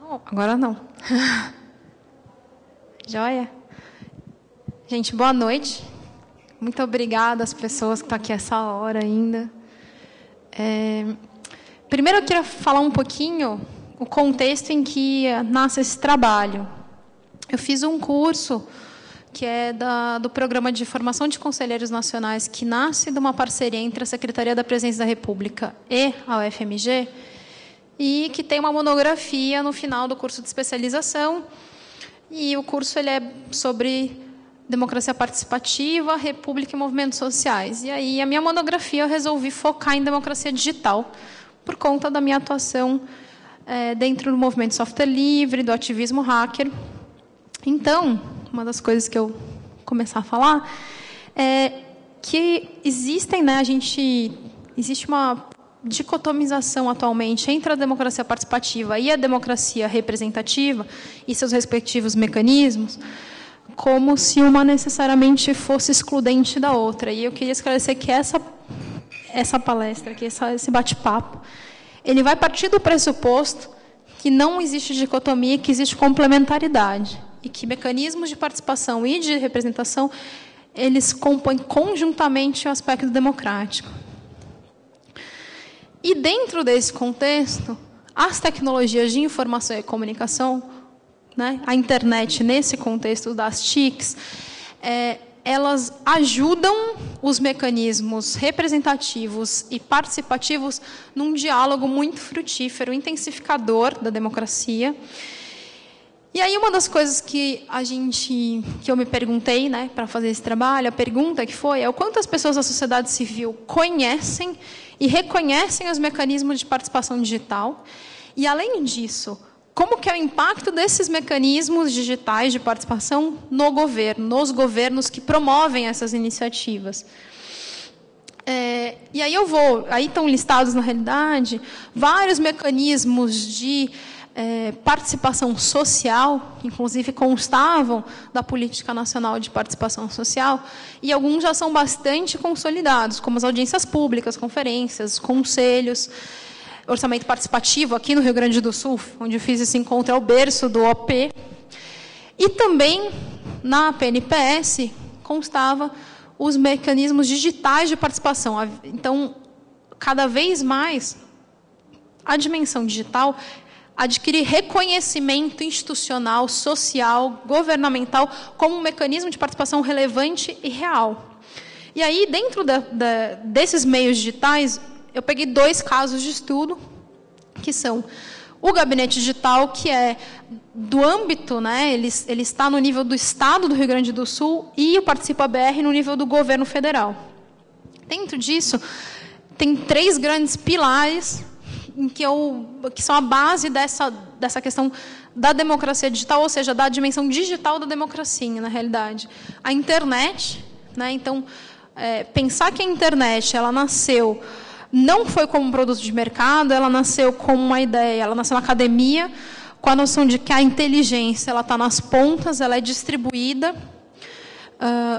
Oh, agora não. Joia? Gente, boa noite. Muito obrigada às pessoas que estão aqui essa hora ainda. Primeiro eu queria falar um pouquinho o contexto em que nasce esse trabalho. Eu fiz um curso que é do Programa de Formação de Conselheiros Nacionais, que nasce de uma parceria entre a Secretaria da Presidência da República e a UFMG, e que tem uma monografia no final do curso de especialização. E o curso ele é sobre democracia participativa, república e movimentos sociais. E aí, a minha monografia, eu resolvi focar em democracia digital, por conta da minha atuação dentro do movimento software livre, do ativismo hacker. Então, uma das coisas que eu começar a falar é que existem, né, existe uma dicotomização atualmente entre a democracia participativa e a democracia representativa e seus respectivos mecanismos, como se uma necessariamente fosse excludente da outra. E eu queria esclarecer que essa palestra, que esse bate-papo, ele vai partir do pressuposto que não existe dicotomia, que existe complementaridade, e que mecanismos de participação e de representação, eles compõem conjuntamente o aspecto democrático. E, dentro desse contexto, as tecnologias de informação e comunicação, né, a internet, nesse contexto das TICs, elas ajudam os mecanismos representativos e participativos num diálogo muito frutífero, intensificador da democracia. E aí, uma das coisas que eu me perguntei, né, para fazer esse trabalho, a pergunta que foi, é o quanto as pessoas da sociedade civil conhecem e reconhecem os mecanismos de participação digital. E, além disso, como que é o impacto desses mecanismos digitais de participação no governo, nos governos que promovem essas iniciativas. E aí aí estão listados, na realidade, vários mecanismos de participação social, que inclusive constavam da Política Nacional de Participação Social, e alguns já são bastante consolidados, como as audiências públicas, conferências, conselhos, orçamento participativo, aqui no Rio Grande do Sul, onde eu fiz esse encontro, é o berço do OP. E também, na PNPS, constava os mecanismos digitais de participação. Então, cada vez mais, a dimensão digital adquire reconhecimento institucional, social, governamental, como um mecanismo de participação relevante e real. E aí, dentro desses meios digitais, eu peguei 2 casos de estudo, que são o Gabinete Digital, que é do âmbito, né, ele está no nível do Estado do Rio Grande do Sul, e o Participa BR no nível do governo federal. Dentro disso, tem 3 grandes pilares que são a base dessa questão da democracia digital, ou seja, da dimensão digital da democracia, na realidade. A internet, né, então, pensar que a internet ela nasceu, não foi como um produto de mercado, ela nasceu como uma ideia, ela nasceu na academia, com a noção de que a inteligência ela está nas pontas, ela é distribuída.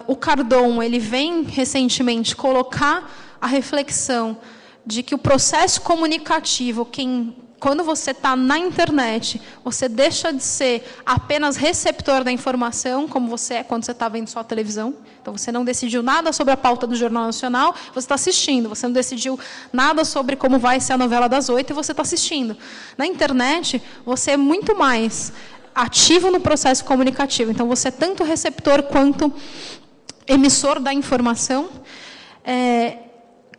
O Cardon ele vem recentemente colocar a reflexão de que o processo comunicativo, quando você está na internet, você deixa de ser apenas receptor da informação, como você é quando você está vendo só a televisão. Então, você não decidiu nada sobre a pauta do Jornal Nacional, você está assistindo. Você não decidiu nada sobre como vai ser a novela das 8 e você está assistindo. Na internet, você é muito mais ativo no processo comunicativo. Então, você é tanto receptor quanto emissor da informação.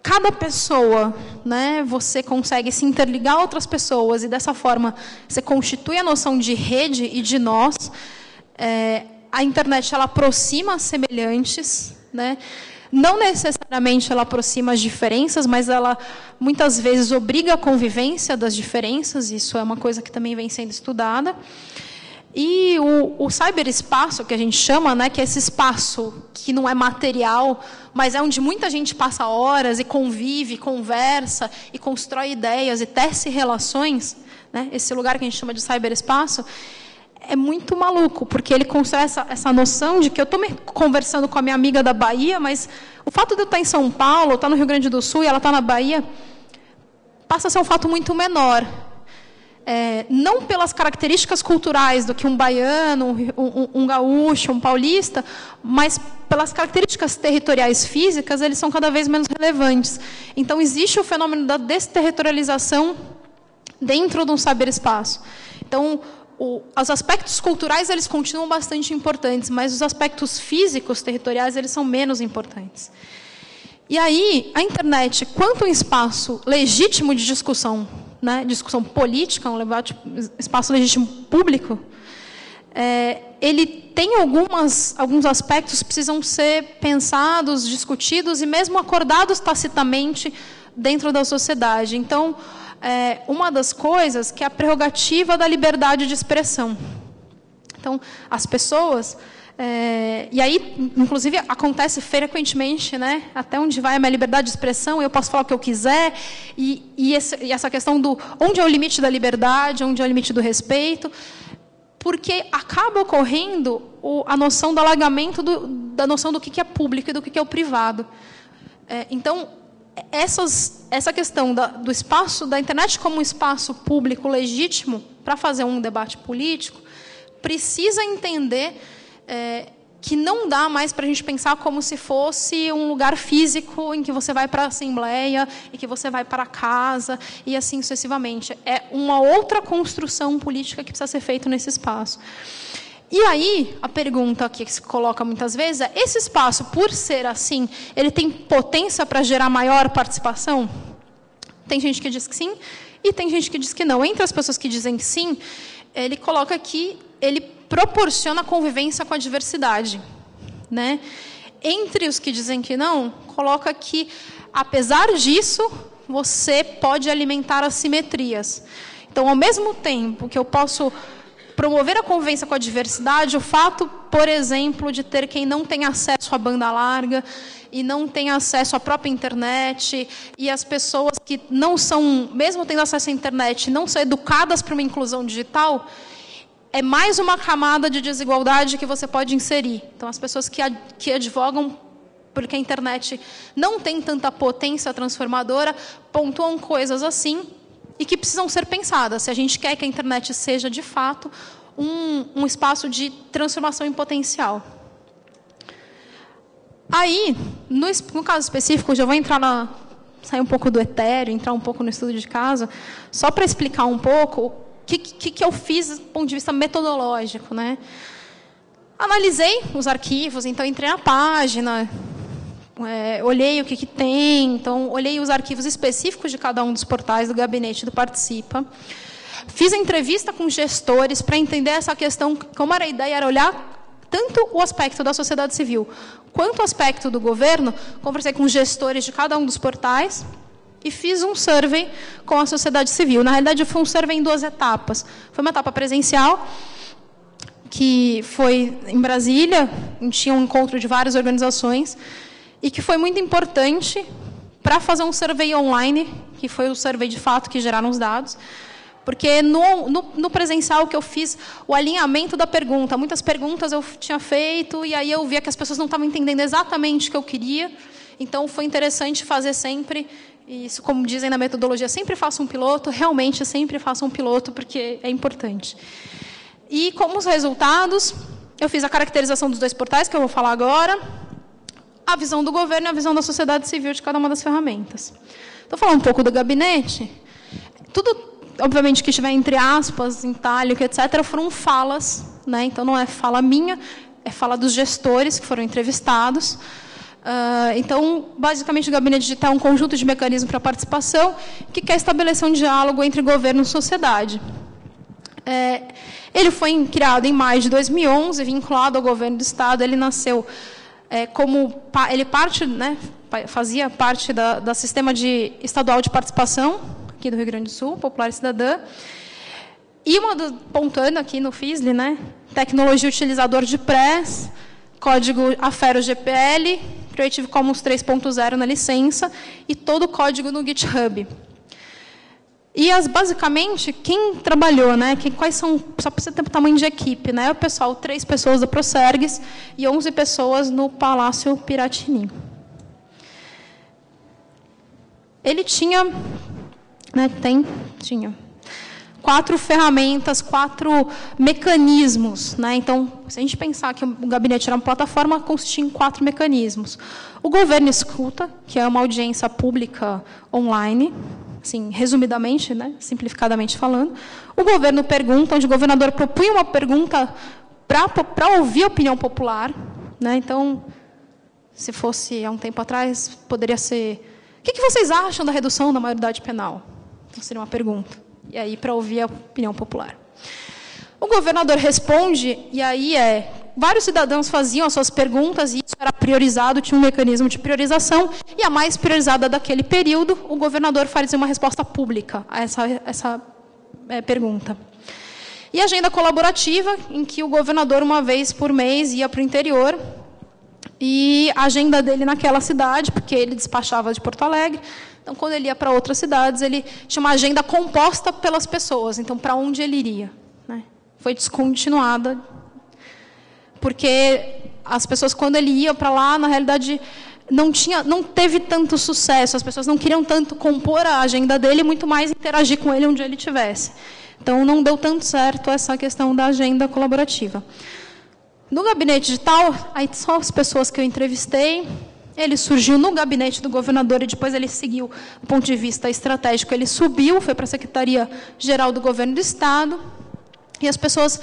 Cada pessoa, né, você consegue se interligar a outras pessoas e, dessa forma, você constitui a noção de rede e de nós. A internet ela aproxima as semelhantes, né? Não necessariamente ela aproxima as diferenças, mas ela, muitas vezes, obriga a convivência das diferenças. Isso é uma coisa que também vem sendo estudada. E o cyberespaço, que a gente chama, né, que é esse espaço que não é material, mas é onde muita gente passa horas e convive, conversa, e constrói ideias e tece relações, né, esse lugar que a gente chama de cyberespaço, é muito maluco, porque ele constrói essa noção de que eu estou conversando com a minha amiga da Bahia, mas o fato de eu estar em São Paulo, estar no Rio Grande do Sul e ela estar na Bahia, passa a ser um fato muito menor. não pelas características culturais do que um baiano, um gaúcho, um paulista, mas pelas características territoriais físicas, eles são cada vez menos relevantes. Então, existe o fenômeno da desterritorialização dentro de um cyberespaço. Então, os aspectos culturais, eles continuam bastante importantes, mas os aspectos físicos, territoriais, eles são menos importantes. E aí, a internet, quanto um espaço legítimo de discussão, né, discussão política, um espaço legítimo público, ele tem alguns aspectos que precisam ser pensados, discutidos e mesmo acordados tacitamente dentro da sociedade. Então, uma das coisas que é a prerrogativa da liberdade de expressão. Então, as pessoas... e aí, inclusive, acontece frequentemente, né, até onde vai a minha liberdade de expressão, eu posso falar o que eu quiser, e essa questão do onde é o limite da liberdade, onde é o limite do respeito, porque acaba ocorrendo a noção do alargamento da noção do que é público e do que é o privado. Então, essa questão do espaço, da internet como um espaço público legítimo para fazer um debate político, precisa entender que não dá mais para a gente pensar como se fosse um lugar físico em que você vai para a assembleia e que você vai para casa e assim sucessivamente. É uma outra construção política que precisa ser feita nesse espaço. E aí, a pergunta que se coloca muitas vezes é: esse espaço, por ser assim, ele tem potência para gerar maior participação? Tem gente que diz que sim e tem gente que diz que não. Entre as pessoas que dizem que sim, ele coloca que ele proporciona convivência com a diversidade, né? Entre os que dizem que não, coloca que, apesar disso, você pode alimentar assimetrias. Então, ao mesmo tempo que eu posso promover a convivência com a diversidade, o fato, por exemplo, de ter quem não tem acesso à banda larga e não tem acesso à própria internet, e as pessoas que não são, mesmo tendo acesso à internet, não são educadas para uma inclusão digital, é mais uma camada de desigualdade que você pode inserir. Então, as pessoas que advogam porque a internet não tem tanta potência transformadora, pontuam coisas assim e que precisam ser pensadas. Se a gente quer que a internet seja, de fato, um espaço de transformação em potencial. Aí, no caso específico, já vou sair um pouco do etéreo, entrar um pouco no estudo de caso, só para explicar um pouco o que eu fiz do ponto de vista metodológico, né? Analisei os arquivos, então entrei na página, olhei o que tem, então olhei os arquivos específicos de cada um dos portais do gabinete do Participa, fiz a entrevista com gestores para entender essa questão, como era a ideia, era olhar tanto o aspecto da sociedade civil quanto o aspecto do governo. Conversei com gestores de cada um dos portais e fiz um survey com a sociedade civil. Na realidade, foi um survey em 2 etapas. Foi uma etapa presencial, que foi em Brasília, tinha um encontro de várias organizações, e que foi muito importante para fazer um survey online, que foi o survey de fato que geraram os dados, porque no presencial que eu fiz o alinhamento da pergunta, muitas perguntas eu tinha feito, e aí eu via que as pessoas não estavam entendendo exatamente o que eu queria, então foi interessante fazer sempre. Isso, como dizem na metodologia, sempre faça um piloto, realmente sempre faça um piloto, porque é importante. E como os resultados, eu fiz a caracterização dos 2 portais, que eu vou falar agora, a visão do governo e a visão da sociedade civil de cada uma das ferramentas. Estou falando um pouco do gabinete. Tudo, obviamente, que estiver entre aspas, em itálico, etc., foram falas, né? Então, não é fala minha, é fala dos gestores que foram entrevistados. Então, basicamente, o Gabinete Digital é um conjunto de mecanismos para participação que quer estabelecer um diálogo entre governo e sociedade. Ele foi criado em maio de 2011, vinculado ao governo do Estado. Ele nasceu fazia parte da sistema estadual de participação, aqui do Rio Grande do Sul, Popular e Cidadã. E pontuando aqui no FISLE, né, tecnologia utilizador de PRESS, código Afero GPL, Creative Commons 3.0 na licença e todo o código no GitHub. E, basicamente, quem trabalhou, né, quais são, só para você ter o tamanho de equipe, né, o pessoal, 3 pessoas da Procergues e 11 pessoas no Palácio Piratini. Ele tinha, né, tinha 4 ferramentas, 4 mecanismos, né? Então, se a gente pensar que o gabinete era uma plataforma, consistia em 4 mecanismos. O governo escuta, que é uma audiência pública online, assim, resumidamente, né? Simplificadamente falando. O governo pergunta, onde o governador propunha uma pergunta para ouvir a opinião popular, né? Então, se fosse há um tempo atrás, poderia ser: o que vocês acham da redução da maioridade penal? Então, seria uma pergunta. E aí, para ouvir a opinião popular. O governador responde, e aí vários cidadãos faziam as suas perguntas, e isso era priorizado, tinha um mecanismo de priorização, e a mais priorizada daquele período, o governador fazia uma resposta pública a essa pergunta. E a agenda colaborativa, em que o governador, uma vez por mês, ia para o interior, e a agenda dele naquela cidade, porque ele despachava de Porto Alegre, então, quando ele ia para outras cidades, ele tinha uma agenda composta pelas pessoas, então, para onde ele iria, né? Foi descontinuada, porque as pessoas, quando ele ia para lá, na realidade, não teve tanto sucesso, as pessoas não queriam tanto compor a agenda dele, muito mais interagir com ele onde ele estivesse. Então, não deu tanto certo essa questão da agenda colaborativa. No gabinete digital, aí só as pessoas que eu entrevistei, ele surgiu no gabinete do governador e depois ele seguiu, do ponto de vista estratégico, ele subiu, foi para a Secretaria-Geral do Governo do Estado, e as pessoas,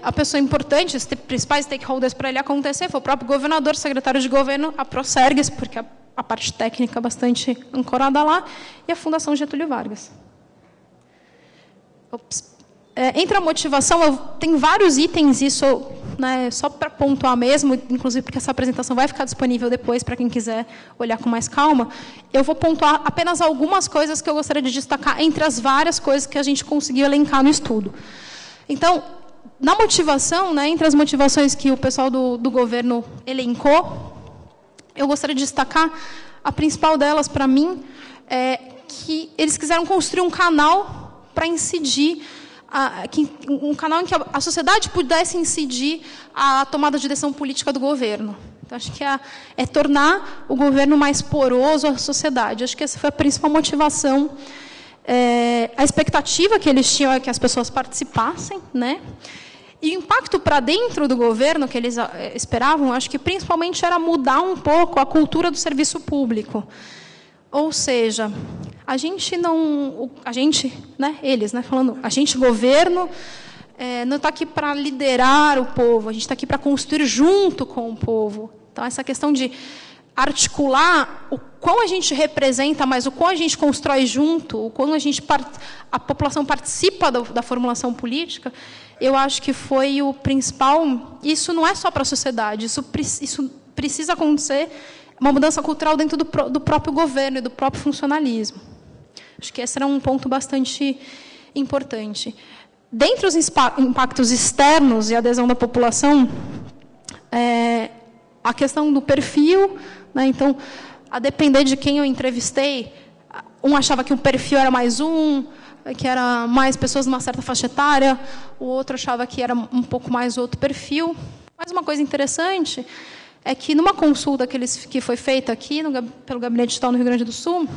a pessoa importante, os principais stakeholders para ele acontecer, foi o próprio governador, secretário de governo, a Procergues, porque a parte técnica é bastante ancorada lá, e a Fundação Getúlio Vargas. Entre a motivação, tem vários itens, isso, né, só para pontuar mesmo, inclusive porque essa apresentação vai ficar disponível depois para quem quiser olhar com mais calma. Eu vou pontuar apenas algumas coisas que eu gostaria de destacar entre as várias coisas que a gente conseguiu elencar no estudo. Então, na motivação, né, entre as motivações que o pessoal do governo elencou, eu gostaria de destacar, a principal delas, para mim, é que eles quiseram construir um canal para incidir, um canal em que a sociedade pudesse incidir a tomada de decisão política do governo. Então, acho que é tornar o governo mais poroso à sociedade. Acho que essa foi a principal motivação. A expectativa que eles tinham é que as pessoas participassem, né? E o impacto para dentro do governo que eles esperavam, acho que principalmente era mudar um pouco a cultura do serviço público. Ou seja, né, eles, né, falando, a gente, governo, não está aqui para liderar o povo, a gente está aqui para construir junto com o povo. Então, essa questão de articular o quão a gente representa, mas o quão a gente constrói junto, o quão a população participa da formulação política, eu acho que foi o principal. Isso não é só para a sociedade, isso precisa acontecer, uma mudança cultural dentro do próprio governo e do próprio funcionalismo. Acho que esse era um ponto bastante importante. Dentre os impactos externos e adesão da população, a questão do perfil, né? Então, a depender de quem eu entrevistei, um achava que o perfil era mais que era mais pessoas de uma certa faixa etária, o outro achava que era um pouco mais outro perfil. Mas uma coisa interessante é que, numa consulta que foi feita aqui pelo Gabinete Digital no Rio Grande do Sul,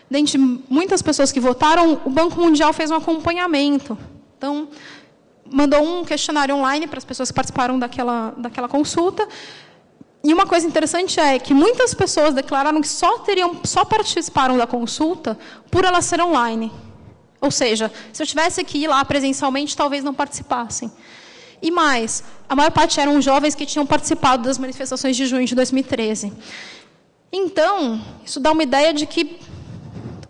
dentre muitas pessoas que votaram, o Banco Mundial fez um acompanhamento. Então, mandou um questionário online para as pessoas que participaram daquela consulta. E uma coisa interessante é que muitas pessoas declararam que só participaram da consulta por ela ser online. Ou seja, se eu tivesse que ir lá presencialmente, talvez não participassem. E mais, a maior parte eram jovens que tinham participado das manifestações de junho de 2013. Então, isso dá uma ideia de que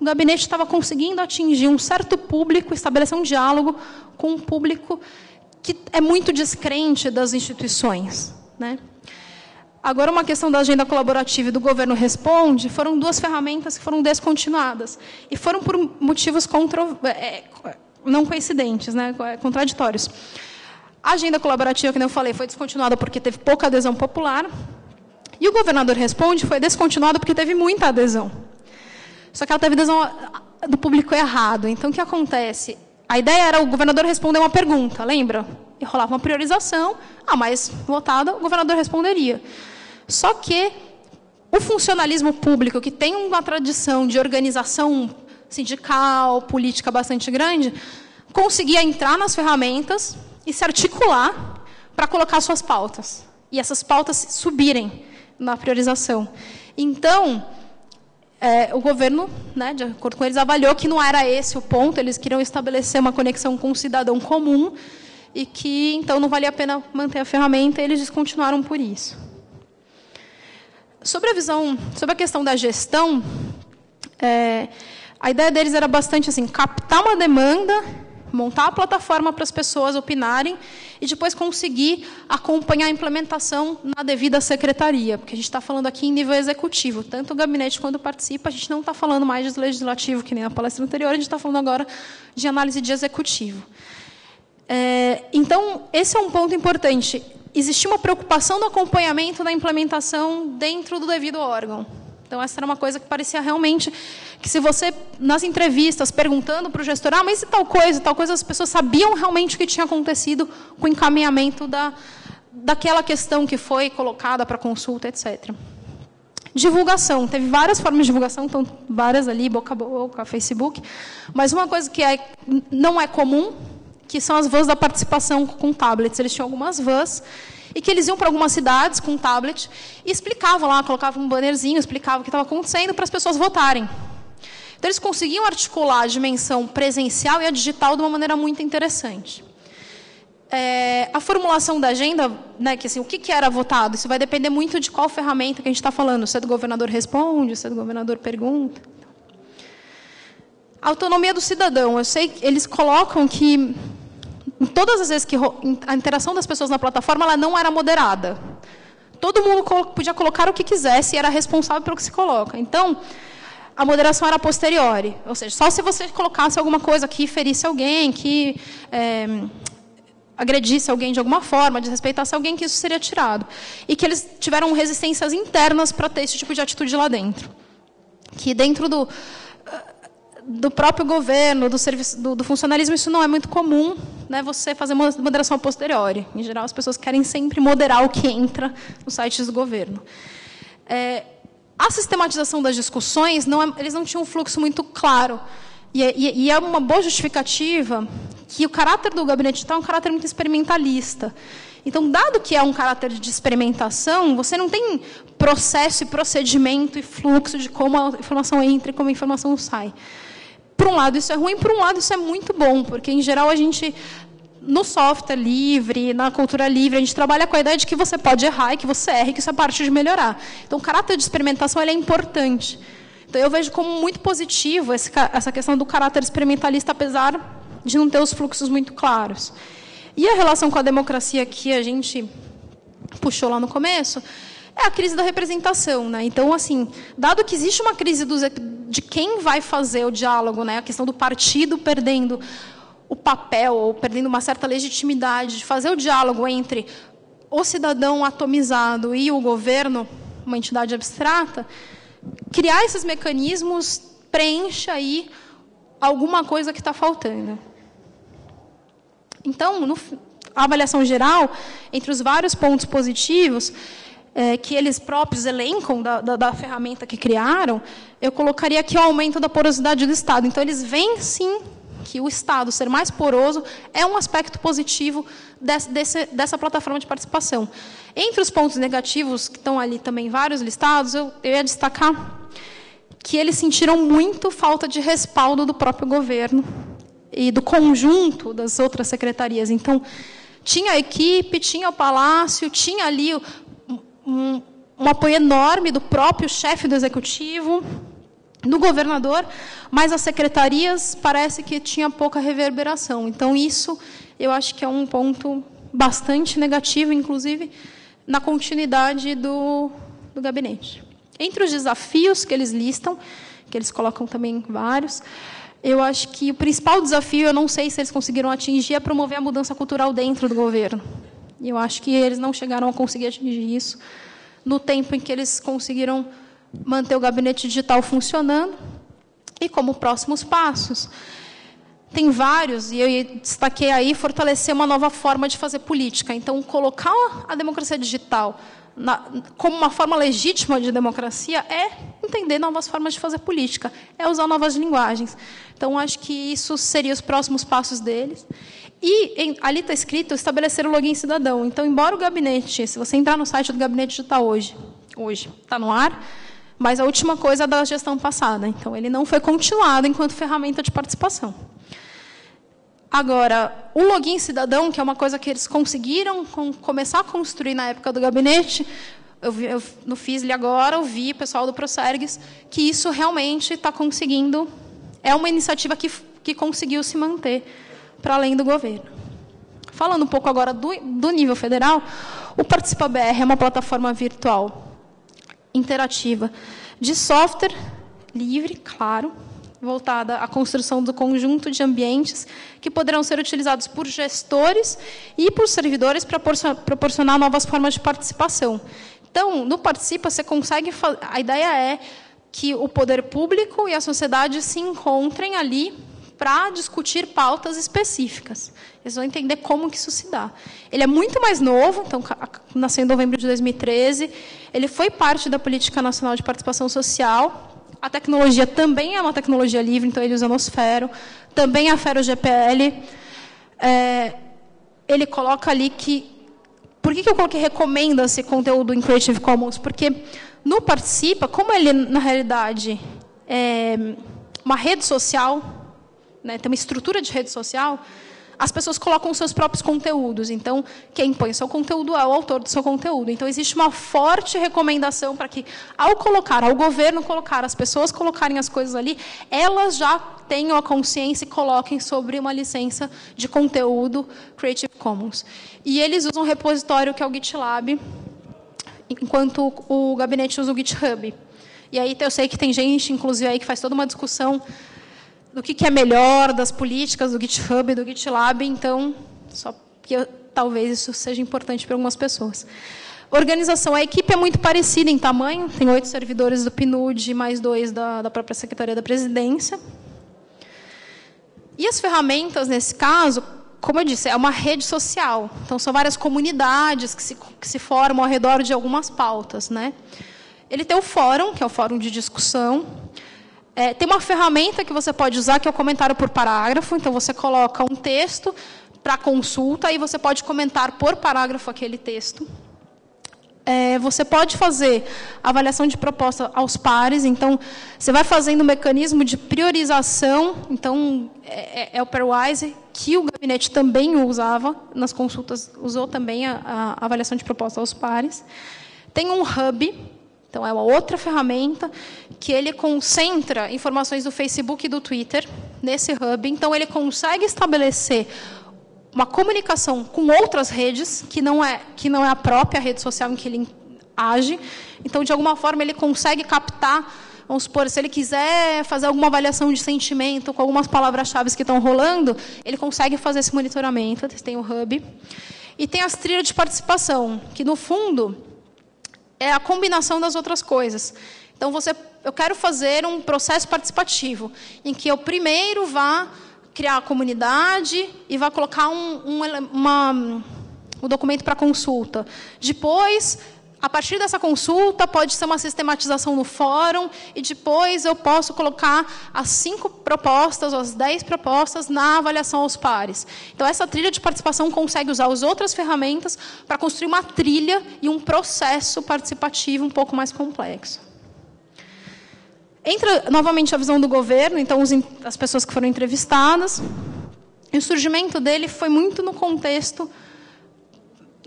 o gabinete estava conseguindo atingir um certo público, estabelecer um diálogo com um público que é muito descrente das instituições, né? Agora, uma questão da agenda colaborativa e do governo responde, foram 2 ferramentas que foram descontinuadas. E foram por motivos não coincidentes, né? Contraditórios. A agenda colaborativa, como eu falei, foi descontinuada porque teve pouca adesão popular. E o governador responde foi descontinuado porque teve muita adesão. Só que ela teve adesão do público errado. Então, o que acontece? A ideia era o governador responder uma pergunta, lembra? E rolava uma priorização, a mais votada, o governador responderia. Só que o funcionalismo público, que tem uma tradição de organização sindical, política bastante grande, conseguia entrar nas ferramentas e se articular para colocar suas pautas. E essas pautas subirem na priorização. Então, o governo, né, de acordo com eles, avaliou que não era esse o ponto, eles queriam estabelecer uma conexão com o cidadão comum e que, então, não valia a pena manter a ferramenta, e eles descontinuaram por isso. Sobre a questão da gestão, a ideia deles era bastante assim, captar uma demanda, montar a plataforma para as pessoas opinarem e depois conseguir acompanhar a implementação na devida secretaria, porque a gente está falando aqui em nível executivo, tanto o gabinete quando participa, a gente não está falando mais de legislativo, que nem na palestra anterior, a gente está falando agora de análise de executivo. Então, esse é um ponto importante. Existia uma preocupação do acompanhamento da implementação dentro do devido órgão. Então, essa era uma coisa que parecia realmente que, se você, nas entrevistas, perguntando para o gestor, mas e tal coisa, as pessoas sabiam realmente o que tinha acontecido com o encaminhamento daquela questão que foi colocada para consulta, etc. Divulgação. Teve várias formas de divulgação, então, várias ali, boca a boca, Facebook. Mas uma coisa que não é comum, que são as vans da participação com tablets. Eles tinham algumas vans e que eles iam para algumas cidades com tablet e explicavam lá, colocavam um bannerzinho, explicavam o que estava acontecendo para as pessoas votarem. Então, eles conseguiam articular a dimensão presencial e a digital de uma maneira muito interessante. A formulação da agenda, né, que, assim, o que era votado, isso vai depender muito de qual ferramenta que a gente está falando, se é do governador responde, se é do governador pergunta. A autonomia do cidadão. Eu sei que eles colocam que, todas as vezes que a interação das pessoas na plataforma ela não era moderada. Todo mundo podia colocar o que quisesse e era responsável pelo que se coloca. Então, a moderação era a posteriori. Ou seja, só se você colocasse alguma coisa que ferisse alguém, que agredisse alguém de alguma forma, desrespeitasse alguém, que isso seria tirado. E que eles tiveram resistências internas para ter esse tipo de atitude lá dentro. Que dentro do próprio governo, do funcionalismo, isso não é muito comum, né, você fazer moderação a posteriori. Em geral, as pessoas querem sempre moderar o que entra nos sites do governo. A sistematização das discussões, eles não tinham um fluxo muito claro. E é uma boa justificativa que o caráter do gabinete digital é um caráter muito experimentalista. Então, dado que é um caráter de experimentação, você não tem processo e procedimento e fluxo de como a informação entra e como a informação sai. Por um lado, isso é ruim, por um lado, isso é muito bom, porque, em geral, a gente, no software livre, na cultura livre, a gente trabalha com a ideia de que você pode errar e que você erra e que isso é parte de melhorar. Então, o caráter de experimentação ele é importante. Então, eu vejo como muito positivo essa questão do caráter experimentalista, apesar de não ter os fluxos muito claros. E a relação com a democracia que a gente puxou lá no começo é a crise da representação, né? Então, assim, dado que existe uma crise de quem vai fazer o diálogo, né? A questão do partido perdendo o papel ou perdendo uma certa legitimidade de fazer o diálogo entre o cidadão atomizado e o governo, uma entidade abstrata, criar esses mecanismos preenche aí alguma coisa que está faltando. Então, a avaliação geral, entre os vários pontos positivos que eles próprios elencam da ferramenta que criaram, eu colocaria aqui o aumento da porosidade do Estado. Então, eles veem, sim, que o Estado ser mais poroso é um aspecto positivo dessa plataforma de participação. Entre os pontos negativos, que estão ali também vários listados, eu ia destacar que eles sentiram muito falta de respaldo do próprio governo e do conjunto das outras secretarias. Então, tinha a equipe, tinha o palácio, tinha ali um apoio enorme do próprio chefe do executivo, do governador, mas as secretarias parece que tinha pouca reverberação. Então, isso eu acho que é um ponto bastante negativo, inclusive, na continuidade do gabinete. Entre os desafios que eles listam, que eles colocam também vários, eu acho que o principal desafio, eu não sei se eles conseguiram atingir, é promover a mudança cultural dentro do governo. E eu acho que eles não chegaram a conseguir atingir isso no tempo em que eles conseguiram manter o gabinete digital funcionando. E como próximos passos, tem vários, e eu destaquei aí, fortalecer uma nova forma de fazer política. Então, colocar a democracia digital como uma forma legítima de democracia, é entender novas formas de fazer política, é usar novas linguagens. Então, acho que isso seria os próximos passos deles. E ali está escrito estabelecer o login cidadão. Então, embora o gabinete, se você entrar no site do gabinete digital hoje está no ar, mas a última coisa é da gestão passada. Então, ele não foi continuado enquanto ferramenta de participação. Agora, o login cidadão, que é uma coisa que eles conseguiram começar a construir na época do gabinete, eu no FISLE agora, ouvi o pessoal do Procergs, que isso realmente está conseguindo, é uma iniciativa que conseguiu se manter para além do governo. Falando um pouco agora do nível federal, o Participa BR é uma plataforma virtual interativa de software livre, claro, voltada à construção do conjunto de ambientes que poderão ser utilizados por gestores e por servidores para proporcionar novas formas de participação. Então, no Participa, você consegue... A ideia é que o poder público e a sociedade se encontrem ali para discutir pautas específicas. Eles vão entender como que isso se dá. Ele é muito mais novo, então, nasceu em novembro de 2013. Ele foi parte da Política Nacional de Participação Social. A tecnologia também é uma tecnologia livre, então ele usa Nosfero, também a FeroGPL. Ele coloca ali que... Por que eu coloquei recomenda esse conteúdo em Creative Commons? Porque no Participa, como ele, na realidade, é uma rede social, né, tem uma estrutura de rede social, as pessoas colocam os seus próprios conteúdos. Então, quem põe o seu conteúdo é o autor do seu conteúdo. Então, existe uma forte recomendação para que, ao governo colocar, as pessoas colocarem as coisas ali, elas já tenham a consciência e coloquem sobre uma licença de conteúdo Creative Commons. E eles usam um repositório que é o GitLab, enquanto o gabinete usa o GitHub. E aí eu sei que tem gente, inclusive, aí que faz toda uma discussão do que é melhor das políticas do GitHub e do GitLab, então, só que talvez isso seja importante para algumas pessoas. Organização, a equipe é muito parecida em tamanho, tem 8 servidores do PNUD e mais 2 da própria Secretaria da Presidência. E as ferramentas, nesse caso, como eu disse, é uma rede social, então são várias comunidades que se formam ao redor de algumas pautas, né? Ele tem o fórum, que é o fórum de discussão. Tem uma ferramenta que você pode usar, que é o comentário por parágrafo. Então, você coloca um texto para consulta e você pode comentar por parágrafo aquele texto. Você pode fazer avaliação de proposta aos pares. Então, você vai fazendo um mecanismo de priorização. Então, é o Pairwise, que o gabinete também usava nas consultas, usou também a avaliação de proposta aos pares. Tem um hub. Então, é uma outra ferramenta que ele concentra informações do Facebook e do Twitter nesse hub. Então, ele consegue estabelecer uma comunicação com outras redes, que não é a própria rede social em que ele age. Então, de alguma forma, ele consegue captar, vamos supor, se ele quiser fazer alguma avaliação de sentimento com algumas palavras-chave que estão rolando, ele consegue fazer esse monitoramento. Tem o hub. E tem as trilhas de participação, que, no fundo, é a combinação das outras coisas. Então, eu quero fazer um processo participativo, em que eu primeiro vá criar a comunidade e vá colocar um documento para consulta. Depois, a partir dessa consulta, pode ser uma sistematização no fórum, e depois eu posso colocar as 5 propostas, ou as 10 propostas, na avaliação aos pares. Então, essa trilha de participação consegue usar as outras ferramentas para construir uma trilha e um processo participativo um pouco mais complexo. Entra, novamente, a visão do governo, então, as pessoas que foram entrevistadas. E o surgimento dele foi muito no contexto...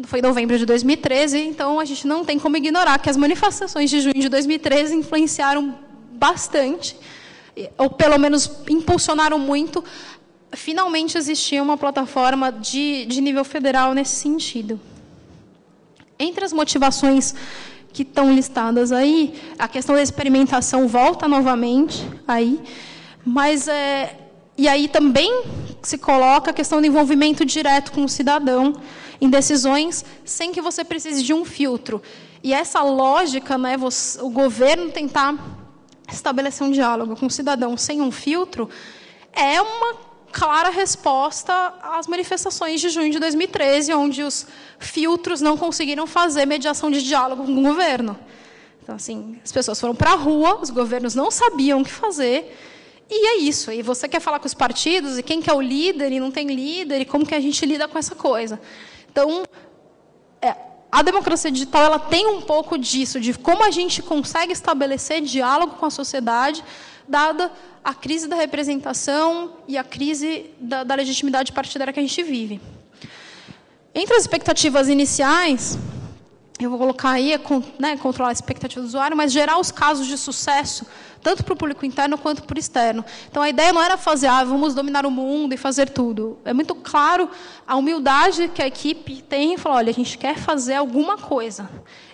Foi em novembro de 2013, então a gente não tem como ignorar que as manifestações de junho de 2013 influenciaram bastante, ou pelo menos impulsionaram muito. Finalmente existia uma plataforma de nível federal nesse sentido. Entre as motivações que estão listadas aí, a questão da experimentação volta novamente aí, mas e aí também se coloca a questão do envolvimento direto com o cidadão em decisões sem que você precise de um filtro. E essa lógica, né, o governo tentar estabelecer um diálogo com o cidadão sem um filtro, é uma clara resposta às manifestações de junho de 2013, onde os filtros não conseguiram fazer mediação de diálogo com o governo. Então, assim, as pessoas foram para a rua, os governos não sabiam o que fazer, e é isso. E você quer falar com os partidos, e quem que é o líder, e não tem líder, e como que a gente lida com essa coisa. Então, a democracia digital ela tem um pouco disso, de como a gente consegue estabelecer diálogo com a sociedade, dada a crise da representação e a crise da legitimidade partidária que a gente vive. Entre as expectativas iniciais, eu vou colocar aí, controlar a expectativa do usuário, mas gerar os casos de sucesso, tanto para o público interno quanto para o externo. Então, a ideia não era fazer, vamos dominar o mundo e fazer tudo. É muito claro a humildade que a equipe tem e falar, olha, a gente quer fazer alguma coisa.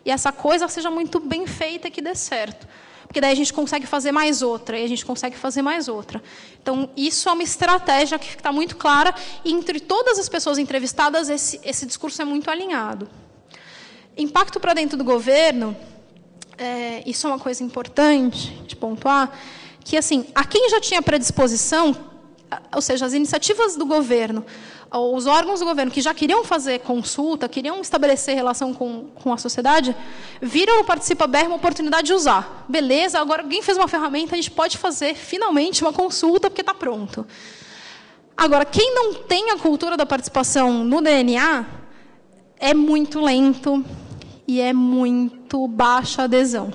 E essa coisa seja muito bem feita e que dê certo. Porque daí a gente consegue fazer mais outra, e a gente consegue fazer mais outra. Então, isso é uma estratégia que está muito clara, e entre todas as pessoas entrevistadas, esse discurso é muito alinhado. Impacto para dentro do governo, isso é uma coisa importante de pontuar, que, assim, a quem já tinha predisposição, ou seja, as iniciativas do governo, os órgãos do governo que já queriam fazer consulta, queriam estabelecer relação com a sociedade, viram no Participa BR uma oportunidade de usar. Beleza, agora alguém fez uma ferramenta, a gente pode fazer, finalmente, uma consulta, porque está pronto. Agora, quem não tem a cultura da participação no DNA, é muito lento e é muito baixa a adesão.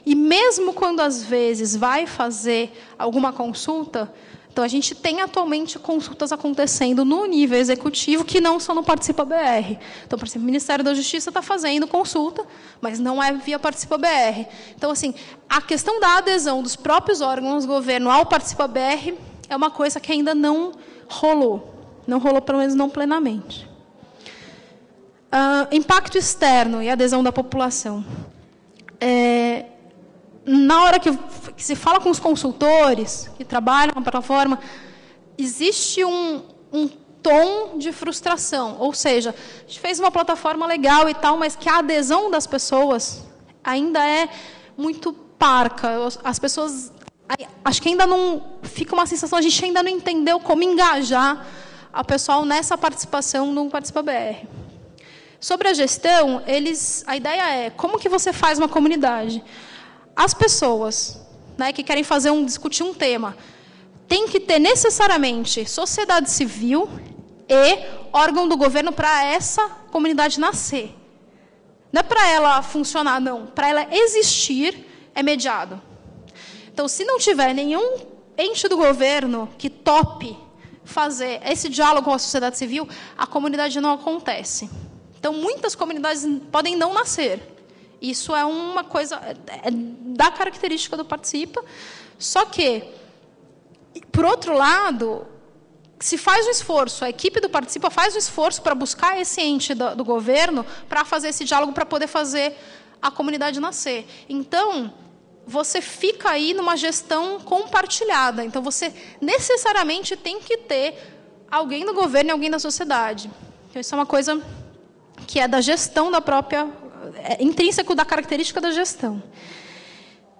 E mesmo quando, às vezes, vai fazer alguma consulta, então, a gente tem atualmente consultas acontecendo no nível executivo que não são no Participa BR. Então, por exemplo, o Ministério da Justiça está fazendo consulta, mas não é via Participa BR. Então, assim, a questão da adesão dos próprios órgãos do governo ao Participa BR é uma coisa que ainda não rolou. Não rolou, pelo menos, não plenamente. Impacto externo e adesão da população. Na hora que se fala com os consultores que trabalham na plataforma, existe um tom de frustração. Ou seja, a gente fez uma plataforma legal e tal, mas que a adesão das pessoas ainda é muito parca. As pessoas... Acho que ainda não... Fica uma sensação, a gente ainda não entendeu como engajar a pessoal nessa participação no Participa BR. Sobre a gestão, a ideia é como que você faz uma comunidade. As pessoas, né, que querem discutir um tema, tem que ter necessariamente sociedade civil e órgão do governo para essa comunidade nascer. Não é para ela funcionar, não. Para ela existir, é mediado. Então, se não tiver nenhum ente do governo que tope fazer esse diálogo com a sociedade civil, a comunidade não acontece. Então, muitas comunidades podem não nascer. Isso é uma coisa da característica do Participa. Só que, por outro lado, se faz um esforço, a equipe do Participa faz um esforço para buscar esse ente do governo para fazer esse diálogo, para poder fazer a comunidade nascer. Então, você fica aí numa gestão compartilhada. Então, você necessariamente tem que ter alguém no governo e alguém na sociedade. Então, isso é uma coisa que é da gestão da própria... intrínseco da característica da gestão.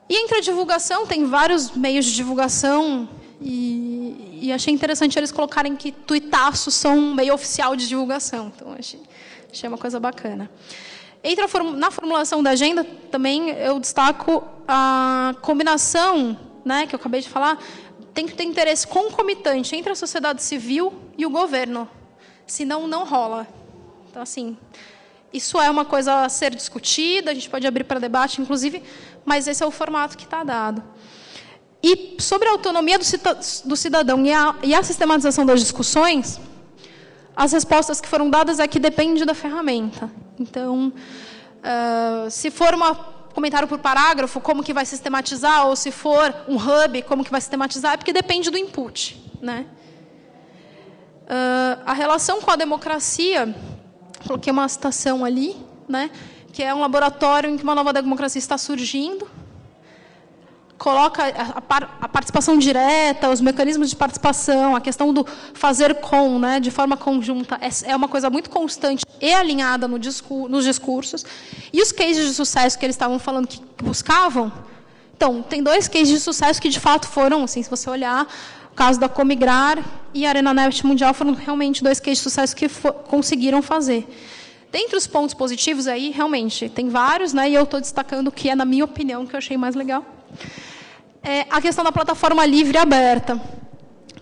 E entre a divulgação, tem vários meios de divulgação, e achei interessante eles colocarem que tuitaços são um meio oficial de divulgação. Então, achei uma coisa bacana. Na formulação da agenda, também eu destaco a combinação, né, que eu acabei de falar, tem que ter interesse concomitante entre a sociedade civil e o governo, senão não rola. Então, assim... Isso é uma coisa a ser discutida, a gente pode abrir para debate, inclusive, mas esse é o formato que está dado. E sobre a autonomia do cidadão e a sistematização das discussões, as respostas que foram dadas é que depende da ferramenta. Então, se for um comentário por parágrafo, como que vai sistematizar, ou se for um hub, como que vai sistematizar, é porque depende do input, né? A relação com a democracia... Coloquei uma citação ali, né, que é um laboratório em que uma nova democracia está surgindo. Coloca a participação direta, os mecanismos de participação, a questão do fazer com, né, de forma conjunta, é uma coisa muito constante e alinhada nos discursos. E os cases de sucesso que eles estavam falando que buscavam, então, tem 2 cases de sucesso que, de fato, foram, assim, se você olhar, O caso da Comigrar e a ArenaNet Mundial foram realmente 2 cases de sucesso que conseguiram fazer. Dentre os pontos positivos aí, realmente, tem vários, né, e eu estou destacando o que é, na minha opinião, que eu achei mais legal. É a questão da plataforma livre e aberta.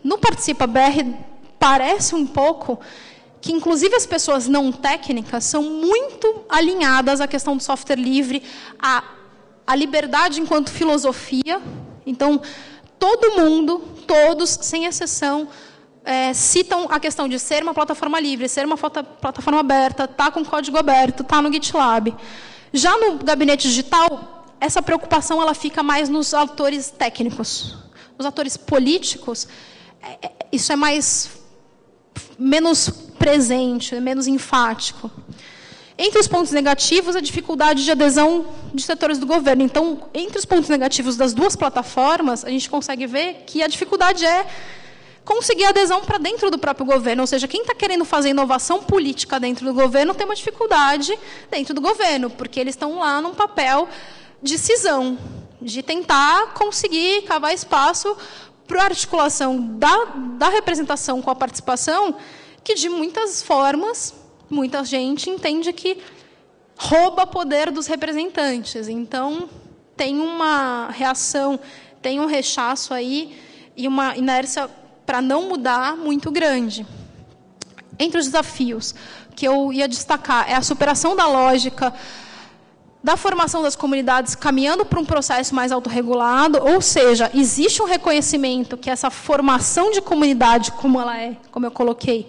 No Participa BR, parece um pouco que, inclusive, as pessoas não técnicas são muito alinhadas à questão do software livre, à liberdade enquanto filosofia. Então, todo mundo, todos, sem exceção, citam a questão de ser uma plataforma livre, ser uma plataforma aberta, estar com código aberto, estar no GitLab. Já no gabinete digital, essa preocupação ela fica mais nos atores técnicos. Os atores políticos, isso é menos presente, menos enfático. Entre os pontos negativos, a dificuldade de adesão de setores do governo. Então, entre os pontos negativos das 2 plataformas, a gente consegue ver que a dificuldade é conseguir adesão para dentro do próprio governo. Ou seja, quem está querendo fazer inovação política dentro do governo tem uma dificuldade dentro do governo, porque eles estão lá num papel de cisão, de tentar conseguir cavar espaço para a articulação da representação com a participação, que, de muitas formas, muita gente entende que rouba poder dos representantes. Então, tem uma reação, tem um rechaço aí e uma inércia para não mudar muito grande. Entre os desafios que eu ia destacar é a superação da lógica da formação das comunidades caminhando para um processo mais autorregulado, ou seja, existe um reconhecimento que essa formação de comunidade, como ela é, como eu coloquei,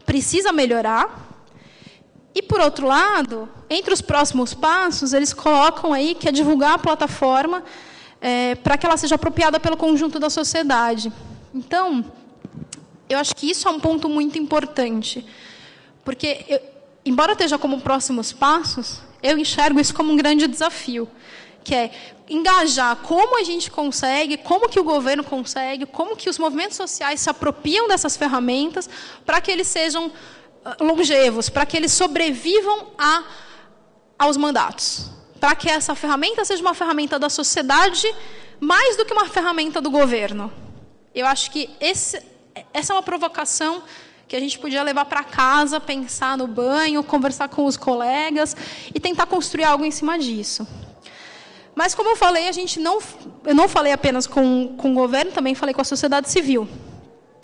precisa melhorar. E, por outro lado, entre os próximos passos, eles colocam aí que é divulgar a plataforma para que ela seja apropriada pelo conjunto da sociedade. Então, eu acho que isso é um ponto muito importante, porque, embora esteja como próximos passos, eu enxergo isso como um grande desafio, que é engajar como a gente consegue, como que o governo consegue, como que os movimentos sociais se apropriam dessas ferramentas para que eles sejam longevos, para que eles sobrevivam aos mandatos, para que essa ferramenta seja uma ferramenta da sociedade mais do que uma ferramenta do governo. Eu acho que essa é uma provocação que a gente podia levar para casa, pensar no banho, conversar com os colegas e tentar construir algo em cima disso. Mas, como eu falei, eu não falei apenas com o governo, também falei com a sociedade civil.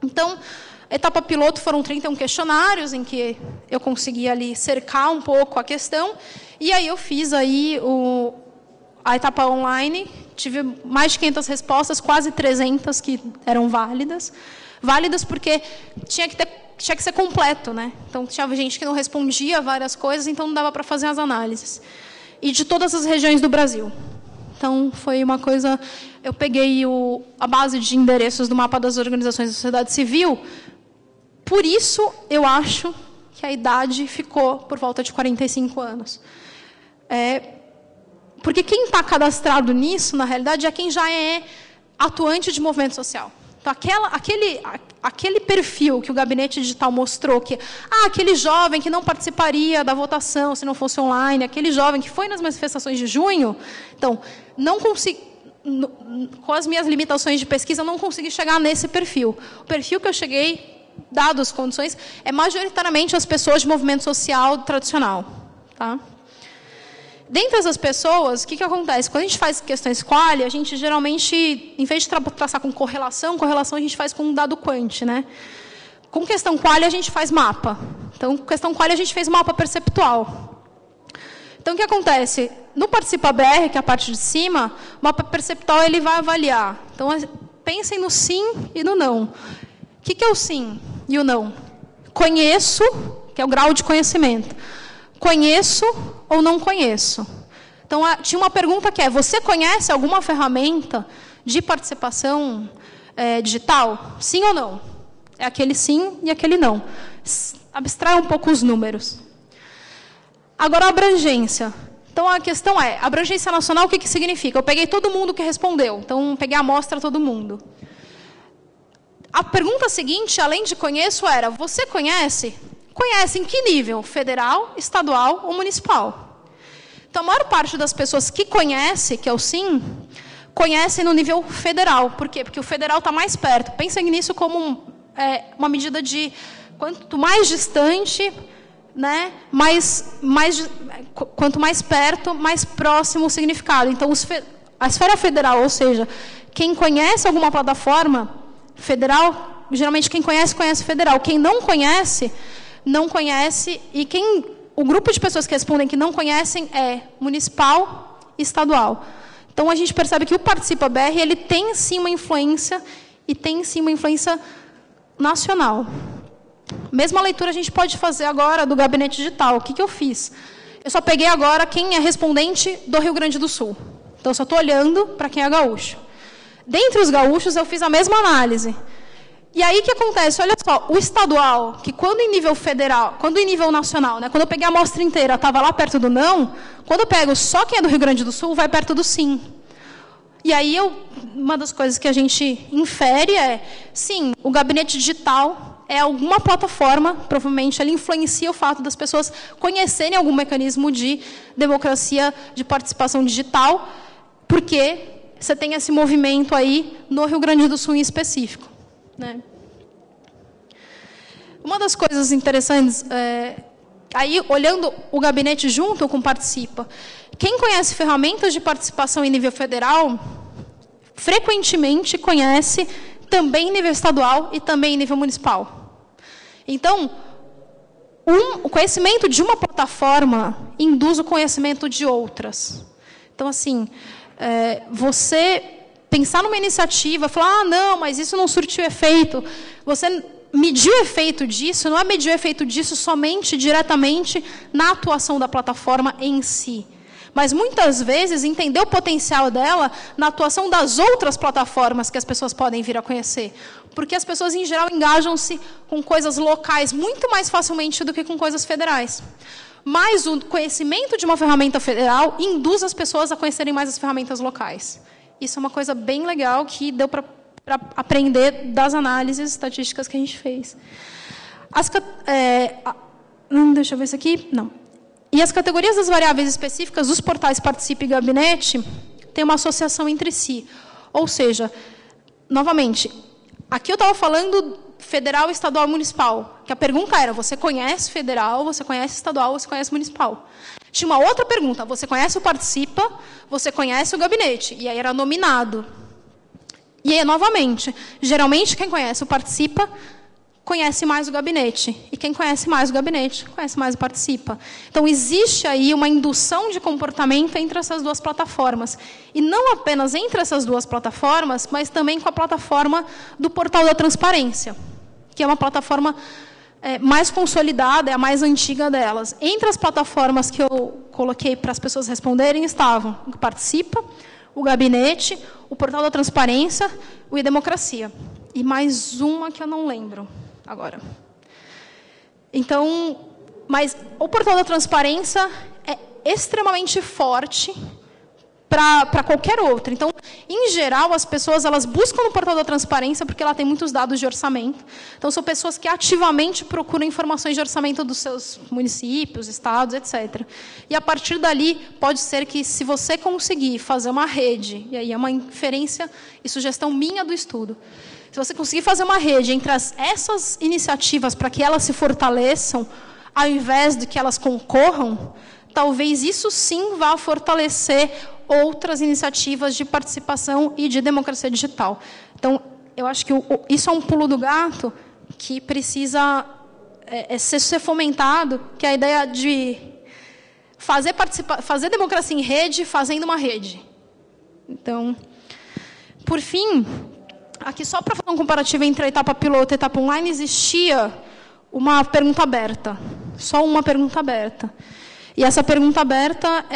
Então, a etapa piloto foram 31 questionários, em que eu consegui ali cercar um pouco a questão, e aí eu fiz aí a etapa online, tive mais de 500 respostas, quase 300 que eram válidas. Válidas porque tinha que ser completo, né? Então, tinha gente que não respondia várias coisas, então não dava para fazer as análises. E de todas as regiões do Brasil. Então, foi uma coisa... Eu peguei a base de endereços do mapa das organizações da sociedade civil. Por isso, eu acho que a idade ficou por volta de 45 anos. Porque quem está cadastrado nisso, na realidade, é quem já é atuante de movimento social. Então, aquele perfil que o gabinete digital mostrou, que aquele jovem que não participaria da votação se não fosse online, aquele jovem que foi nas manifestações de junho, então, não consegui, com as minhas limitações de pesquisa, eu não consegui chegar nesse perfil. O perfil que eu cheguei, dadas as condições, é majoritariamente as pessoas de movimento social tradicional. Tá? Dentre essas pessoas, o que acontece? Quando a gente faz questões quali, a gente geralmente, em vez de traçar com correlação a gente faz com um dado quant, né? Com questão quali, a gente faz mapa. Então, com questão quali, a gente fez mapa perceptual. Então, o que acontece? No Participa BR, que é a parte de cima, o mapa perceptual ele vai avaliar. Então, pensem no sim e no não. O que é o sim e o não? Conheço, que é o grau de conhecimento. Conheço ou não conheço? Então, tinha uma pergunta que é, você conhece alguma ferramenta de participação digital? Sim ou não? É aquele sim e aquele não. Abstrai um pouco os números. Agora, a abrangência. Então, a questão é, abrangência nacional, o que significa? Eu peguei todo mundo que respondeu. Então, peguei a amostra todo mundo. A pergunta seguinte, além de conheço, era, você conhece? Conhece em que nível? Federal, estadual ou municipal? Então, a maior parte das pessoas que conhece, que é o sim, conhecem no nível federal. Por quê? Porque o federal está mais perto. Pensem nisso como uma medida de quanto mais distante, né, quanto mais perto, mais próximo o significado. Então, a esfera federal, ou seja, quem conhece alguma plataforma federal, geralmente quem conhece, conhece federal. Quem não conhece, não conhece. E o grupo de pessoas que respondem que não conhecem é municipal e estadual. Então, a gente percebe que o Participa BR, ele tem, sim, uma influência, e tem, sim, uma influência nacional. Mesma leitura a gente pode fazer agora do gabinete digital. O que eu fiz? Eu só peguei agora quem é respondente do Rio Grande do Sul. Então, eu só estou olhando para quem é gaúcho. Dentre os gaúchos, eu fiz a mesma análise. E aí, o que acontece? Olha só, o estadual, que quando em nível federal, quando em nível nacional, né, quando eu peguei a amostra inteira, estava lá perto do não, quando eu pego só quem é do Rio Grande do Sul, vai perto do sim. E aí, uma das coisas que a gente infere é, sim, o gabinete digital é alguma plataforma, provavelmente ele influencia o fato das pessoas conhecerem algum mecanismo de democracia, de participação digital, porque você tem esse movimento aí no Rio Grande do Sul em específico, né? Uma das coisas interessantes, aí olhando o gabinete junto com o Participa, quem conhece ferramentas de participação em nível federal, frequentemente conhece também em nível estadual e também em nível municipal. Então, o conhecimento de uma plataforma induz o conhecimento de outras. Então, assim, você pensar numa iniciativa, falar, não, mas isso não surtiu efeito. Você medir o efeito disso, não é medir o efeito disso somente, diretamente, na atuação da plataforma em si. Mas, muitas vezes, entender o potencial dela na atuação das outras plataformas que as pessoas podem vir a conhecer. Porque as pessoas, em geral, engajam-se com coisas locais muito mais facilmente do que com coisas federais. Mas o conhecimento de uma ferramenta federal induz as pessoas a conhecerem mais as ferramentas locais. Isso é uma coisa bem legal que deu para aprender das análises estatísticas que a gente fez. Deixa eu ver isso aqui. Não. E as categorias das variáveis específicas dos portais Participa e Gabinete têm uma associação entre si. Ou seja, novamente, aqui eu estava falando federal, estadual e municipal. Que a pergunta era, você conhece federal, você conhece estadual, você conhece municipal? Tinha uma outra pergunta, você conhece o Participa, você conhece o gabinete? E aí era nominado. E aí, novamente, geralmente quem conhece o Participa conhece mais o gabinete. E quem conhece mais o gabinete, conhece mais o Participa. Então, existe aí uma indução de comportamento entre essas duas plataformas. E não apenas entre essas duas plataformas, mas também com a plataforma do Portal da Transparência, que é uma plataforma mais consolidada, é a mais antiga delas. Entre as plataformas que eu coloquei para as pessoas responderem estavam o Participa, o Gabinete, o Portal da Transparência, o e-Democracia. E mais uma que eu não lembro agora. Então, mas o Portal da Transparência é extremamente forte para qualquer outro. Então, em geral, as pessoas elas buscam no Portal da Transparência porque ela tem muitos dados de orçamento. Então, são pessoas que ativamente procuram informações de orçamento dos seus municípios, estados, etc. E, a partir dali, pode ser que, se você conseguir fazer uma rede, e aí é uma inferência e sugestão minha do estudo, se você conseguir fazer uma rede entre essas iniciativas para que elas se fortaleçam, ao invés de que elas concorram, talvez isso sim vá fortalecer outras iniciativas de participação e de democracia digital. Então, eu acho que isso é um pulo do gato que precisa ser fomentado, que é a ideia de fazer democracia em rede, fazendo uma rede. Então, por fim, aqui só para fazer um comparativo entre a etapa piloto e a etapa online, existia uma pergunta aberta, só uma pergunta aberta. E essa pergunta aberta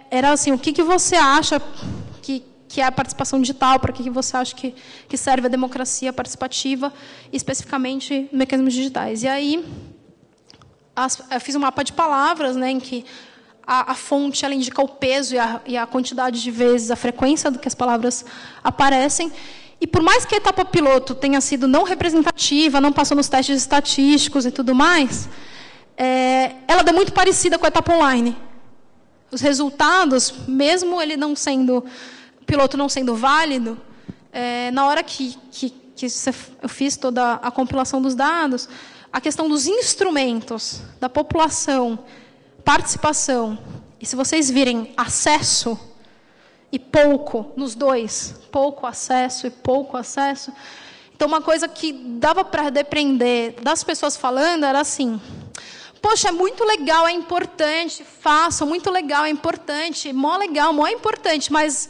era assim, o que você acha que é a participação digital, para que você acha que serve a democracia participativa, especificamente mecanismos digitais. E aí, eu fiz um mapa de palavras, né, em que a fonte ela indica o peso e a quantidade de vezes, a frequência do que as palavras aparecem. E por mais que a etapa piloto tenha sido não representativa, não passou nos testes estatísticos e tudo mais, ela é muito parecida com a etapa online. Os resultados, mesmo ele não sendo piloto não sendo válido, na hora que eu fiz toda a compilação dos dados, a questão dos instrumentos, da população, participação, e se vocês virem acesso e pouco nos dois, pouco acesso e pouco acesso, então uma coisa que dava para depender das pessoas falando era assim: poxa, é muito legal, é importante, façam, muito legal, é importante, mó legal, mó importante, mas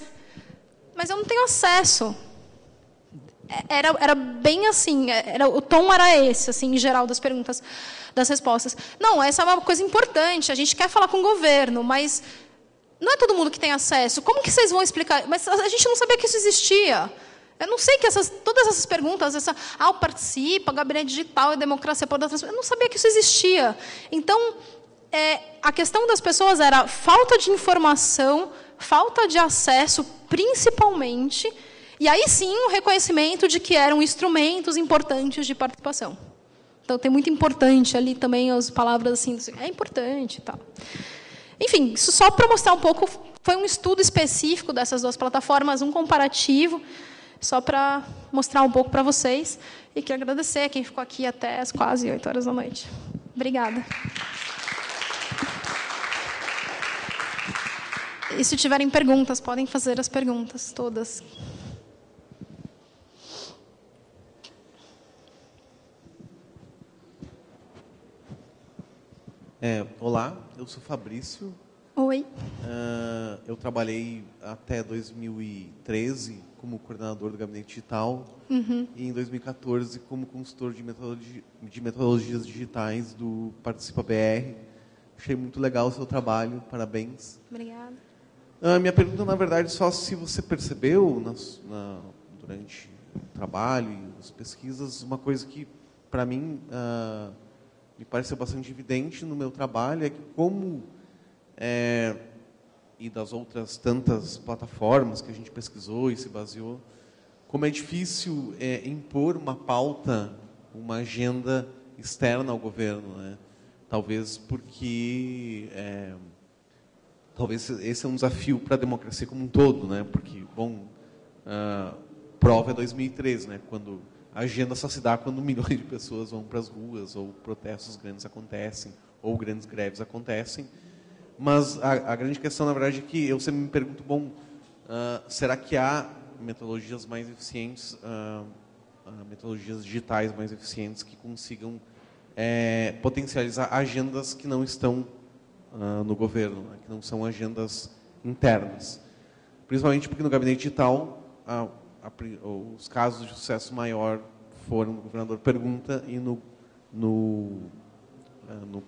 eu não tenho acesso. Era bem assim, o tom era esse, assim, em geral, das perguntas, das respostas. Não, essa é uma coisa importante, a gente quer falar com o governo, mas não é todo mundo que tem acesso. Como que vocês vão explicar? Mas a gente não sabia que isso existia. Eu não sei que todas essas perguntas, o participa, gabinete digital e democracia por outras, eu não sabia que isso existia. Então, a questão das pessoas era falta de informação, falta de acesso, principalmente, e aí sim o reconhecimento de que eram instrumentos importantes de participação. Então, tem muito importante ali também as palavras assim, é importante e tal. Enfim, isso só para mostrar um pouco, foi um estudo específico dessas duas plataformas, um comparativo, só para mostrar um pouco para vocês. E quero agradecer a quem ficou aqui até as quase 8 horas da noite. Obrigada. E se tiverem perguntas, podem fazer as perguntas todas. Olá, eu sou Fabrício. Oi. Eu trabalhei até 2013 como coordenador do Gabinete Digital e em 2014 como consultor de metodologias digitais do Participa BR. Achei muito legal o seu trabalho, parabéns. Obrigada. Minha pergunta, na verdade, só se você percebeu durante o trabalho e as pesquisas, uma coisa que, para mim, me pareceu bastante evidente no meu trabalho, é que como, e das outras tantas plataformas que a gente pesquisou e se baseou, como é difícil impor uma pauta, uma agenda externa ao governo, né? Talvez porque talvez esse é um desafio para a democracia como um todo, né? Porque, bom, prova é 2013, né? Quando a agenda só se dá quando milhões de pessoas vão para as ruas, ou protestos grandes acontecem, ou grandes greves acontecem. Mas a grande questão, na verdade, é que eu sempre me pergunto, bom, será que há metodologias mais eficientes, metodologias digitais mais eficientes que consigam potencializar agendas que não estão no governo, né, que não são agendas internas? Principalmente porque no gabinete digital, os casos de sucesso maior foram no Governador Pergunta e no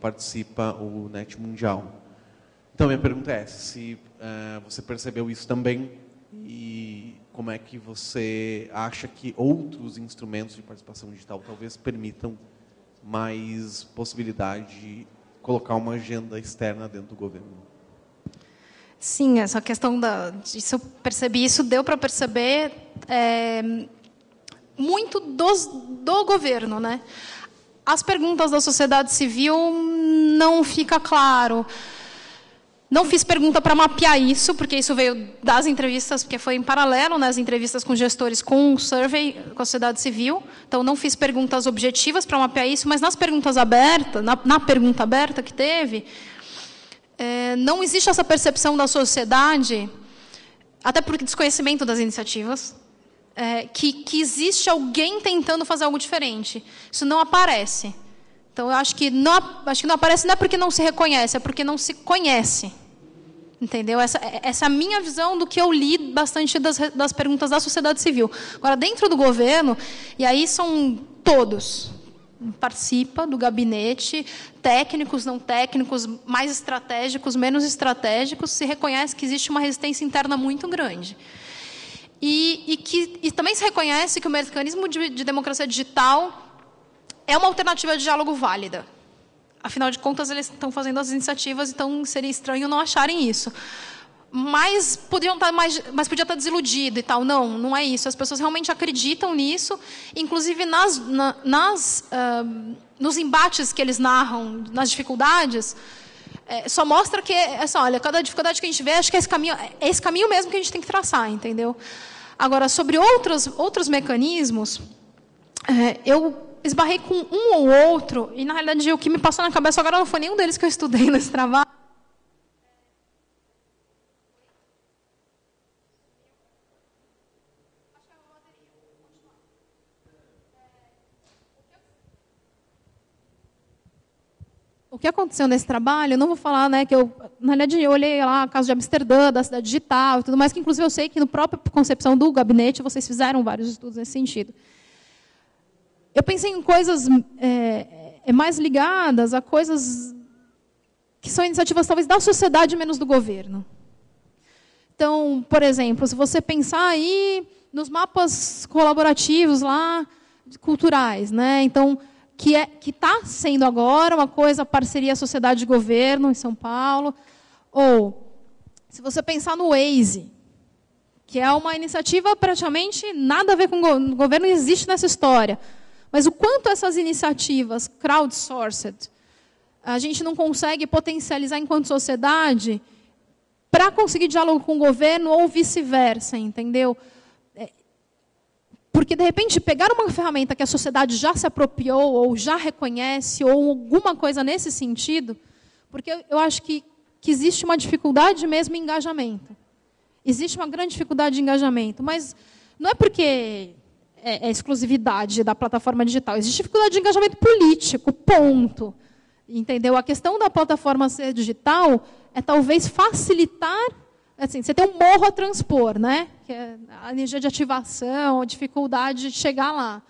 Participa o NET Mundial. Então, minha pergunta é se você percebeu isso também e como é que você acha que outros instrumentos de participação digital talvez permitam mais possibilidade de colocar uma agenda externa dentro do governo. Sim, essa questão disso eu percebi, isso deu para perceber muito do governo, né? As perguntas da sociedade civil não fica claro. Não fiz pergunta para mapear isso, porque isso veio das entrevistas, porque foi em paralelo, né, as entrevistas com gestores, com o survey, com a sociedade civil. Então, não fiz perguntas objetivas para mapear isso, mas nas perguntas abertas, na pergunta aberta que teve, não existe essa percepção da sociedade, até por desconhecimento das iniciativas, que existe alguém tentando fazer algo diferente. Isso não aparece. Então, eu acho que não aparece não é porque não se reconhece, é porque não se conhece. Entendeu? Essa é a minha visão do que eu li bastante das perguntas da sociedade civil. Agora, dentro do governo, e aí são todos, participa do gabinete, técnicos, não técnicos, mais estratégicos, menos estratégicos, se reconhece que existe uma resistência interna muito grande. E também se reconhece que o mecanismo de democracia digital é uma alternativa de diálogo válida. Afinal de contas, eles estão fazendo as iniciativas, então seria estranho não acharem isso. Mas podia estar desiludido e tal. Não é isso. As pessoas realmente acreditam nisso. Inclusive, nos embates que eles narram, nas dificuldades, só mostra que, olha, cada dificuldade que a gente vê, acho que é esse caminho mesmo que a gente tem que traçar, entendeu? Agora, sobre outros mecanismos, eu esbarrei com um ou outro, e, na realidade, o que me passou na cabeça agora não foi nenhum deles que eu estudei nesse trabalho. O que aconteceu nesse trabalho, eu não vou falar, né, que na realidade, eu olhei lá o caso de Amsterdã, da cidade digital e tudo mais, que inclusive eu sei que no própria concepção do gabinete vocês fizeram vários estudos nesse sentido. Eu pensei em coisas mais ligadas a coisas que são iniciativas talvez da sociedade menos do governo. Então, por exemplo, se você pensar aí nos mapas colaborativos lá culturais, né? Então, que está sendo agora uma coisa, parceria sociedade e governo em São Paulo. Ou, se você pensar no Waze, que é uma iniciativa praticamente nada a ver com o governo, existe nessa história. Mas o quanto essas iniciativas crowdsourced a gente não consegue potencializar enquanto sociedade para conseguir diálogo com o governo ou vice-versa, entendeu? Porque, de repente, pegar uma ferramenta que a sociedade já se apropriou, ou já reconhece, ou alguma coisa nesse sentido, porque eu acho que existe uma dificuldade mesmo em engajamento. Existe uma grande dificuldade de engajamento, mas não é porque é exclusividade da plataforma digital. Existe dificuldade de engajamento político, ponto. Entendeu? A questão da plataforma ser digital é talvez facilitar. Assim, você tem um morro a transpor, né? Que é a energia de ativação, a dificuldade de chegar lá,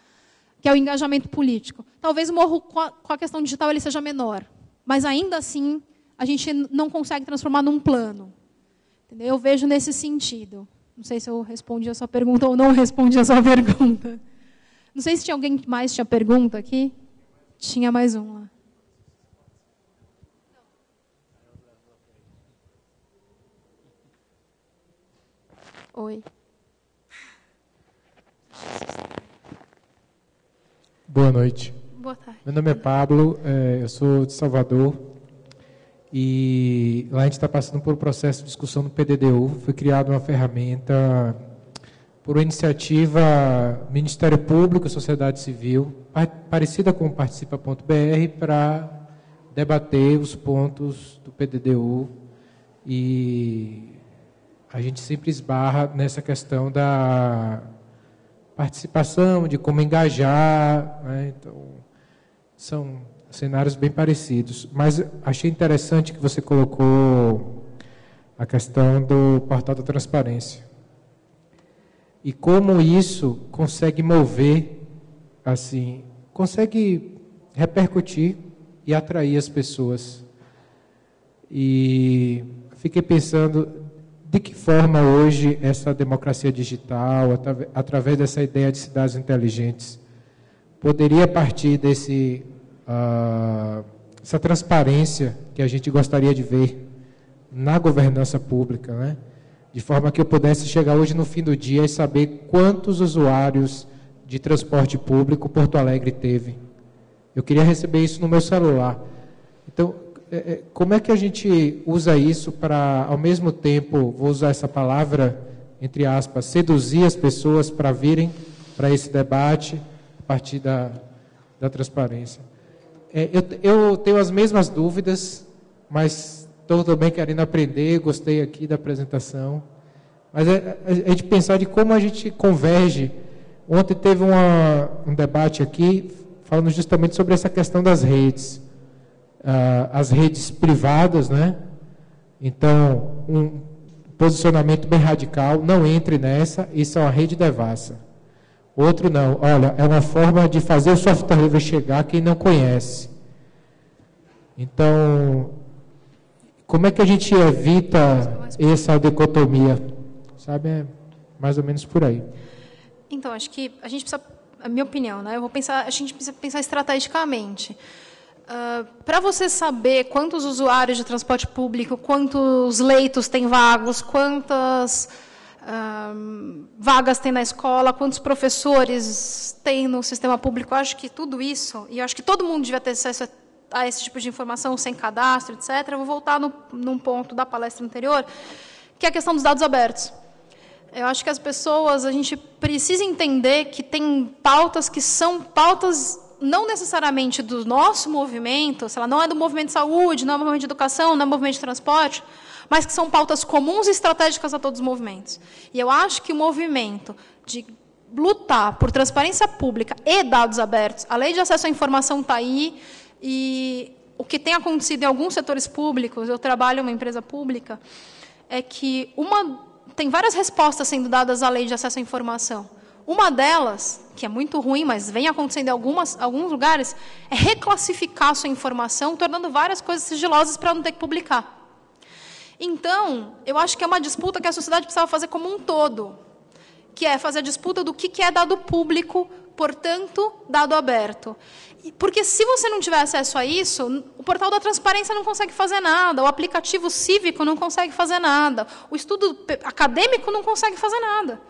que é o engajamento político. Talvez o morro com a questão digital ele seja menor, mas ainda assim a gente não consegue transformar num plano. Entendeu? Eu vejo nesse sentido. Não sei se eu respondi a sua pergunta ou não respondi a sua pergunta. Não sei se tinha alguém que mais tinha pergunta aqui. Tinha mais um lá. Oi. Boa noite. Boa tarde. Meu nome é Pablo, eu sou de Salvador. E lá a gente está passando por um processo de discussão no PDDU. Foi criada uma ferramenta por uma iniciativa Ministério Público, Sociedade Civil, parecida com o Participa.br, para debater os pontos do PDDU. E a gente sempre esbarra nessa questão da participação, de como engajar, né? Então, são cenários bem parecidos. Mas achei interessante que você colocou a questão do portal da transparência. E como isso consegue mover, assim, consegue repercutir e atrair as pessoas. E fiquei pensando de que forma hoje essa democracia digital, através dessa ideia de cidades inteligentes, poderia partir essa transparência que a gente gostaria de ver na governança pública, né? De forma que eu pudesse chegar hoje no fim do dia e saber quantos usuários de transporte público Porto Alegre teve. Eu queria receber isso no meu celular. Então, como é que a gente usa isso para, ao mesmo tempo, vou usar essa palavra, entre aspas, seduzir as pessoas para virem para esse debate a partir da transparência? Eu tenho as mesmas dúvidas, mas estou também querendo aprender, gostei aqui da apresentação. Mas é de pensar de como a gente converge. Ontem teve um debate aqui, falando justamente sobre essa questão das redes. As redes privadas, né? Então, um posicionamento bem radical, não entre nessa, isso é uma rede devassa. Outro não, olha, é uma forma de fazer o software livre chegar a quem não conhece. Então, como é que a gente evita essa dicotomia? Sabe, é mais ou menos por aí. Então, acho que a gente precisa, a minha opinião, né? A gente precisa pensar estrategicamente. Para você saber quantos usuários de transporte público, quantos leitos tem vagos, quantas vagas tem na escola, quantos professores tem no sistema público, eu acho que tudo isso, e eu acho que todo mundo devia ter acesso a esse tipo de informação sem cadastro, etc., eu vou voltar num ponto da palestra anterior, que é a questão dos dados abertos. Eu acho que as pessoas, a gente precisa entender que tem pautas que são pautas não necessariamente do nosso movimento, se ela não é do movimento de saúde, não é do movimento de educação, não é do movimento de transporte, mas que são pautas comuns e estratégicas a todos os movimentos. E eu acho que o movimento de lutar por transparência pública e dados abertos, a lei de acesso à informação está aí, e o que tem acontecido em alguns setores públicos, eu trabalho em uma empresa pública, é que tem várias respostas sendo dadas à lei de acesso à informação. Uma delas, que é muito ruim, mas vem acontecendo em alguns lugares, é reclassificar a sua informação, tornando várias coisas sigilosas para não ter que publicar. Então, eu acho que é uma disputa que a sociedade precisava fazer como um todo, que é fazer a disputa do que é dado público, portanto, dado aberto. Porque, se você não tiver acesso a isso, o portal da transparência não consegue fazer nada, o aplicativo cívico não consegue fazer nada, o estudo acadêmico não consegue fazer nada.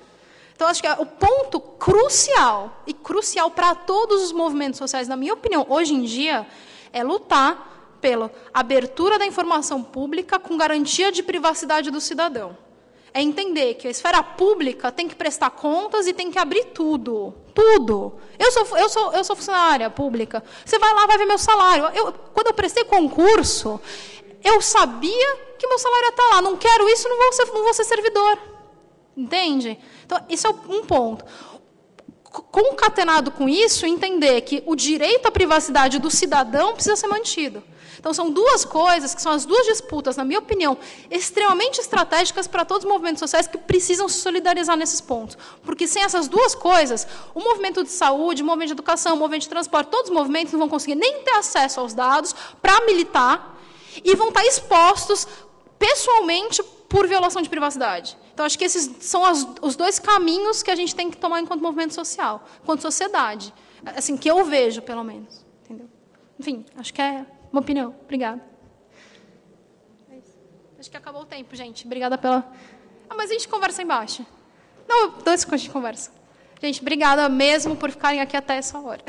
Então, acho que o ponto crucial, e crucial para todos os movimentos sociais, na minha opinião, hoje em dia, é lutar pela abertura da informação pública com garantia de privacidade do cidadão. É entender que a esfera pública tem que prestar contas e tem que abrir tudo. Tudo. Eu sou funcionária pública. Você vai lá, vai ver meu salário. Quando eu prestei concurso, eu sabia que meu salário ia estar lá. Não quero isso, não vou ser servidor. Entende? Então, isso é um ponto. Concatenado com isso, entender que o direito à privacidade do cidadão precisa ser mantido. Então, são duas coisas, que são as duas disputas, na minha opinião, extremamente estratégicas para todos os movimentos sociais que precisam se solidarizar nesses pontos. Porque, sem essas duas coisas, o movimento de saúde, o movimento de educação, o movimento de transporte, todos os movimentos não vão conseguir nem ter acesso aos dados para militar e vão estar expostos pessoalmente por violação de privacidade. Então, acho que esses são os dois caminhos que a gente tem que tomar enquanto movimento social, enquanto sociedade. Assim, que eu vejo, pelo menos. Entendeu? Enfim, acho que é uma opinião. Obrigada. Acho que acabou o tempo, gente. Obrigada pela... mas a gente conversa embaixo. Não, 2 segundos de conversa. Gente, obrigada mesmo por ficarem aqui até essa hora.